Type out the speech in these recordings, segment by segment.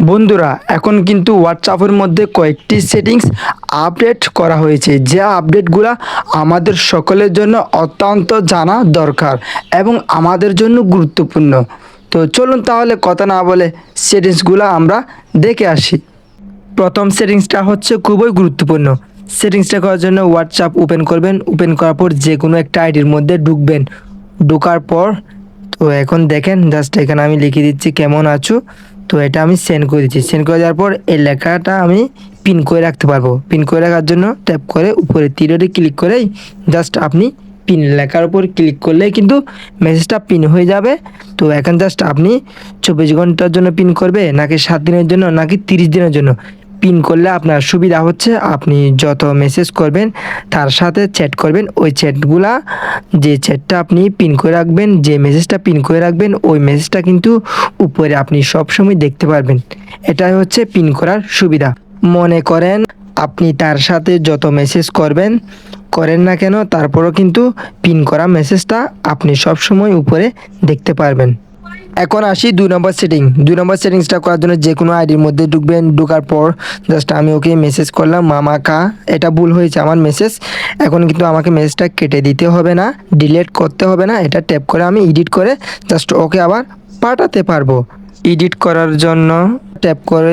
বন্ধুরা এখন কিন্তু হোয়াটসঅ্যাপের মধ্যে কয়েকটি সেটিংস আপডেট করা হয়েছে, যে আপডেটগুলো আমাদের সকলের জন্য অত্যন্ত জানা দরকার এবং আমাদের জন্য গুরুত্বপূর্ণ। তো চলুন তাহলে কথা না বলে সেটিংসগুলো আমরা দেখে আসি। প্রথম সেটিংসটা হচ্ছে খুবই গুরুত্বপূর্ণ। সেটিংসটা করার জন্য হোয়াটসঅ্যাপ ওপেন করবেন, ওপেন করার পর যে কোনো একটা আইডির মধ্যে ঢুকবেন। ঢোকার পর তো এখন দেখেন জাস্ট এখানে আমি লিখে দিচ্ছি কেমন আছো। তো এটা আমি সেন্ড করে দিচ্ছি। সেন্ড করে দেওয়ার পর এই লেখাটা আমি পিন করে রাখতে পারবো। পিন করে রাখার জন্য ট্যাপ করে উপরে তীরে ক্লিক করেই জাস্ট আপনি পিন লেখার উপর ক্লিক করলেই কিন্তু মেসেজটা পিন হয়ে যাবে। তো এখন জাস্ট আপনি 24 ঘন্টার জন্য পিন করবে, নাকি 7 দিনের জন্য, নাকি 30 দিনের জন্য পিন করলে আপনার সুবিধা হচ্ছে আপনি যত মেসেজ করবেন তার সাথে চ্যাট করবেন, ওই চ্যাটগুলা যে চ্যাটটা আপনি পিন করে রাখবেন, যে মেসেজটা পিন করে রাখবেন, ওই মেসেজটা কিন্তু উপরে আপনি সবসময় দেখতে পারবেন। এটাই হচ্ছে পিন করার সুবিধা। মনে করেন আপনি তার সাথে যত মেসেজ করেন না কেন, তারপরও কিন্তু পিন করা মেসেজটা আপনি সবসময় উপরে দেখতে পারবেন। এখন আসি 2 নম্বর সেটিং। 2 নম্বর সেটিংসটা করার জন্য যে কোনো আইডির মধ্যে ঢুকবেন। ঢোকার পর জাস্ট আমি ওকে মেসেজ করলাম মামা কা, এটা ভুল হয়েছে আমার মেসেজ। এখন কিন্তু আমাকে মেসেজটা কেটে দিতে হবে না, ডিলিট করতে হবে না, এটা ট্যাপ করে আমি এডিট করে জাস্ট ওকে আবার পাঠাতে পারবো। এডিট করার জন্য ট্যাপ করে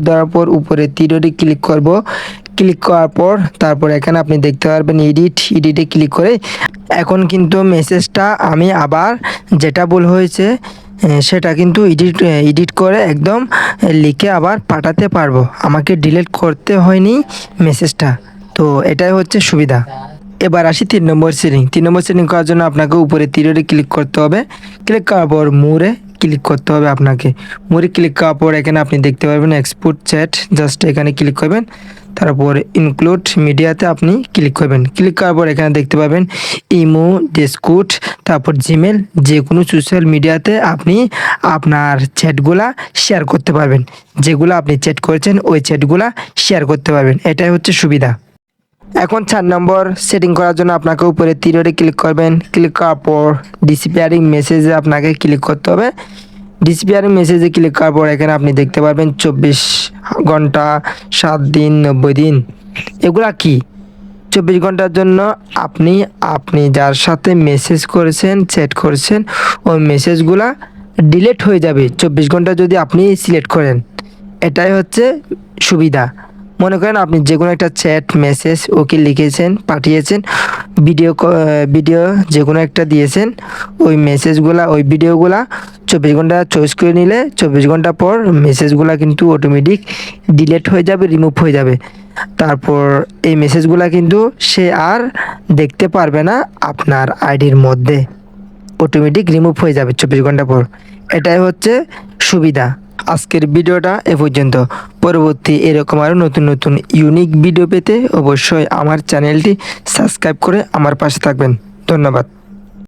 ধরার পর উপরে তীরে ক্লিক করব। ক্লিক করার পর তারপর এখানে আপনি দেখতে পারবেন এডিটে ক্লিক করে এখন কিন্তু মেসেজটা আমি আবার যেটা ভুল হয়েছে সেটা কিন্তু এডিট করে একদম লিখে আবার পাঠাতে পারবো। আমাকে ডিলিট করতে হয়নি মেসেজটা। তো এটাই হচ্ছে সুবিধা। এবার আসি 3 নম্বর সেটিং। 3 নম্বর সেটিং করার জন্য আপনাকে উপরে তীরে ক্লিক করতে হবে। ক্লিক করার পর মোরে ক্লিক করতে হবে আপনাকে। মোরে ক্লিক করার পর এখানে আপনি দেখতে পারবেন এক্সপোর্ট চ্যাট, জাস্ট এখানে ক্লিক করবেন। তারপর ইনক্লুড মিডিয়াতে আপনি ক্লিক করবেন। ক্লিক করার পর এখানে দেখতে পাবেন ইমো, ডিসকর্ড, তারপর জিমেল, যে কোনো সোশ্যাল মিডিয়াতে আপনি আপনার চ্যাটগুলা শেয়ার করতে পারবেন। যেগুলো আপনি চ্যাট করেছেন ওই চ্যাটগুলা শেয়ার করতে পারবেন। এটাই হচ্ছে সুবিধা। এখন 4 নম্বর সেটিং করার জন্য আপনাকে উপরে তীরে ক্লিক করবেন। ক্লিক করার পর ডিসপিয়ারিং মেসেজে আপনাকে ক্লিক করতে হবে। ডিসপিয়ারিং মেসেজে ক্লিক করার পর এখানে আপনি দেখতে পারবেন 24 ঘন্টা, 7 দিন, 90 দিন। এগুলা কি? 24 ঘন্টার জন্য আপনি যার সাথে মেসেজ করেছেন, চ্যাট করেছেন, ওই মেসেজগুলা ডিলিট হয়ে যাবে 24 ঘন্টা যদি আপনি সিলেক্ট করেন। এটাই হচ্ছে সুবিধা। মনে করেন আপনি যে কোনো একটা চ্যাট মেসেজ ওকে লিখেছেন, পাঠিয়েছেন, ভিডিও যে কোনো একটা দিয়েছেন, ওই মেসেজগুলা ওই ভিডিওগুলা 24 ঘন্টা চয়েস করে নিলে 24 ঘন্টা পর মেসেজগুলা কিন্তু অটোমেটিক ডিলিট হয়ে যাবে, রিমুভ হয়ে যাবে। তারপর এই মেসেজগুলা কিন্তু সে আর দেখতে পারবে না আপনার আইডির মধ্যে, অটোমেটিক রিমুভ হয়ে যাবে 24 ঘন্টা পর। এটাই হচ্ছে সুবিধা। আজকের ভিডিওটা এ পর্যন্ত। পরবর্তী এরকম আরও নতুন নতুন ইউনিক ভিডিও পেতে অবশ্যই আমার চ্যানেলটি সাবস্ক্রাইব করে আমার পাশে থাকবেন। ধন্যবাদ।